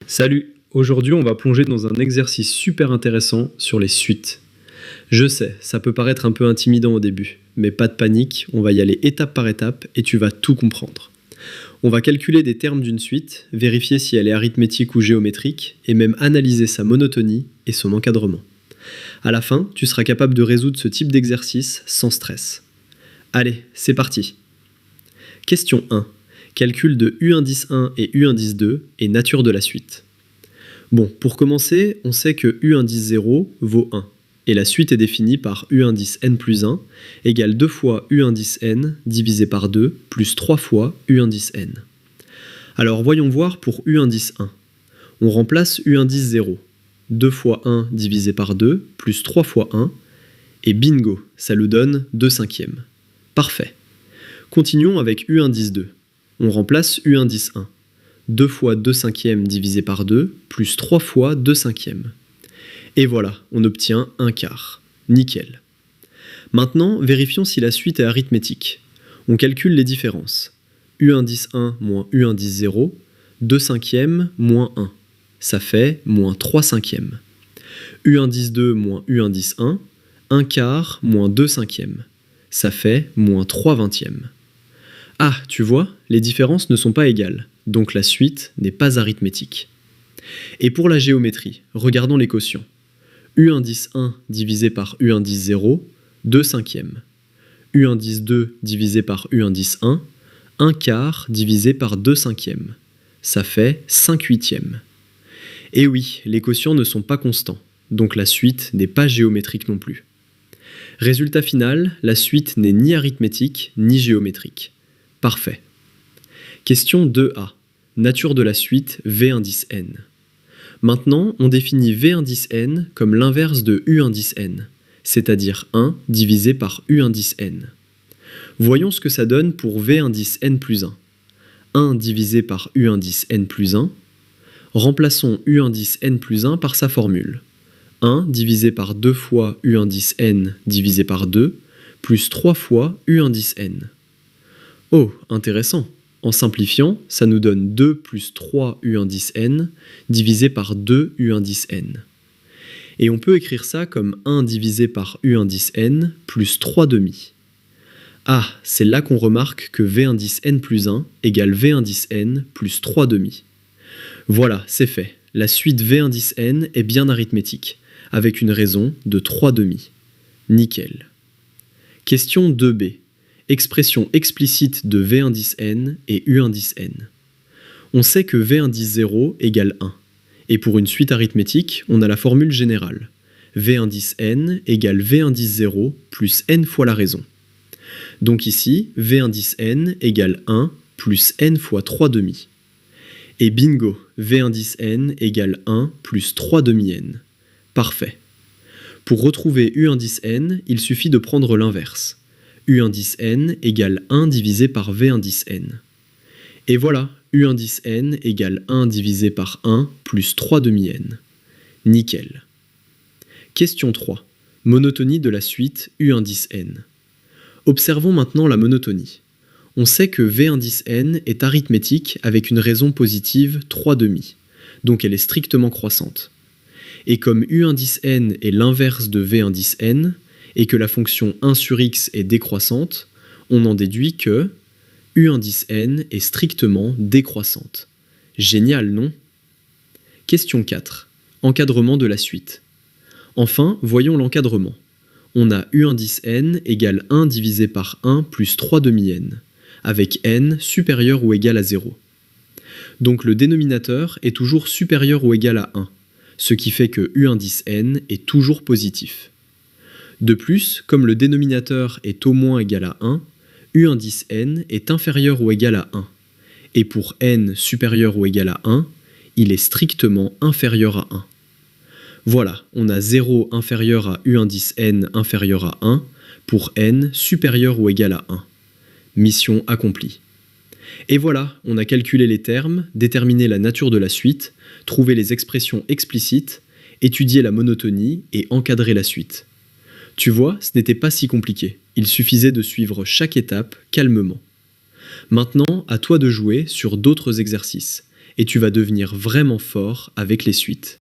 Salut, aujourd'hui on va plonger dans un exercice super intéressant sur les suites. Je sais, ça peut paraître un peu intimidant au début, mais pas de panique, on va y aller étape par étape et tu vas tout comprendre. On va calculer des termes d'une suite, vérifier si elle est arithmétique ou géométrique, et même analyser sa monotonie et son encadrement. À la fin, tu seras capable de résoudre ce type d'exercice sans stress. Allez, c'est parti. Question 1. Calcul de U indice 1 et U indice 2 et nature de la suite. Bon, pour commencer, on sait que U indice 0 vaut 1, et la suite est définie par U indice n plus 1 égale 2 fois U indice n divisé par 2 plus 3 fois U indice n. Alors voyons voir pour U indice 1. On remplace U indice 0, 2 fois 1 divisé par 2 plus 3 fois 1, et bingo, ça nous donne 2 cinquièmes. Parfait. Continuons avec U indice 2. On remplace U indice 1. 2 fois 2 cinquièmes divisé par 2, plus 3 fois 2 cinquièmes. Et voilà, on obtient un quart. Nickel. Maintenant, vérifions si la suite est arithmétique. On calcule les différences. U indice 1 moins U indice 0, 2 cinquièmes moins 1. Ça fait moins 3 cinquièmes. U indice 2 moins U indice 1, 1 quart moins 2 cinquièmes. Ça fait moins 3 vingtièmes. Ah, tu vois, les différences ne sont pas égales, donc la suite n'est pas arithmétique. Et pour la géométrie, regardons les quotients. U indice 1 divisé par U indice 0, 2 cinquièmes. U indice 2 divisé par U indice 1, 1 quart divisé par 2 cinquièmes. Ça fait 5 huitièmes. Et oui, les quotients ne sont pas constants, donc la suite n'est pas géométrique non plus. Résultat final, la suite n'est ni arithmétique ni géométrique. Parfait. Question 2a. Nature de la suite V indice n. Maintenant, on définit V indice n comme l'inverse de U indice n, c'est-à-dire 1 divisé par U indice n. Voyons ce que ça donne pour V indice n plus 1. 1 divisé par U indice n plus 1. Remplaçons U indice n plus 1 par sa formule. 1 divisé par 2 fois U indice n divisé par 2, plus 3 fois U indice n. Oh, intéressant. En simplifiant, ça nous donne 2 plus 3 U indice n divisé par 2 U indice n. Et on peut écrire ça comme 1 divisé par U indice n plus 3 demi. Ah, c'est là qu'on remarque que V indice n plus 1 égale V indice n plus 3 demi. Voilà, c'est fait. La suite V indice n est bien arithmétique, avec une raison de 3 demi. Nickel. Question 2b. Expression explicite de V indice n et U indice n. On sait que V indice 0 égale 1. Et pour une suite arithmétique, on a la formule générale. V indice n égale V indice 0 plus n fois la raison. Donc ici, V indice n égale 1 plus n fois 3 demi. Et bingo, V indice n égale 1 plus 3 demi n. Parfait. Pour retrouver U indice n, il suffit de prendre l'inverse. U indice n égale 1 divisé par V indice n. Et voilà, U indice n égale 1 divisé par 1 plus 3 demi n. Nickel. Question 3. Monotonie de la suite U indice n. Observons maintenant la monotonie. On sait que V indice n est arithmétique avec une raison positive 3 demi, donc elle est strictement croissante. Et comme U indice n est l'inverse de V indice n, et que la fonction 1 sur x est décroissante, on en déduit que U indice n est strictement décroissante. Génial, non? Question 4. Encadrement de la suite. Enfin, voyons l'encadrement. On a U indice n égale 1 divisé par 1 plus 3 demi n, avec n supérieur ou égal à 0. Donc le dénominateur est toujours supérieur ou égal à 1, ce qui fait que U indice n est toujours positif. De plus, comme le dénominateur est au moins égal à 1, U indice n est inférieur ou égal à 1. Et pour n supérieur ou égal à 1, il est strictement inférieur à 1. Voilà, on a 0 inférieur à U indice n inférieur à 1 pour n supérieur ou égal à 1. Mission accomplie. Et voilà, on a calculé les termes, déterminé la nature de la suite, trouvé les expressions explicites, étudié la monotonie et encadré la suite. Tu vois, ce n'était pas si compliqué, il suffisait de suivre chaque étape calmement. Maintenant, à toi de jouer sur d'autres exercices, et tu vas devenir vraiment fort avec les suites.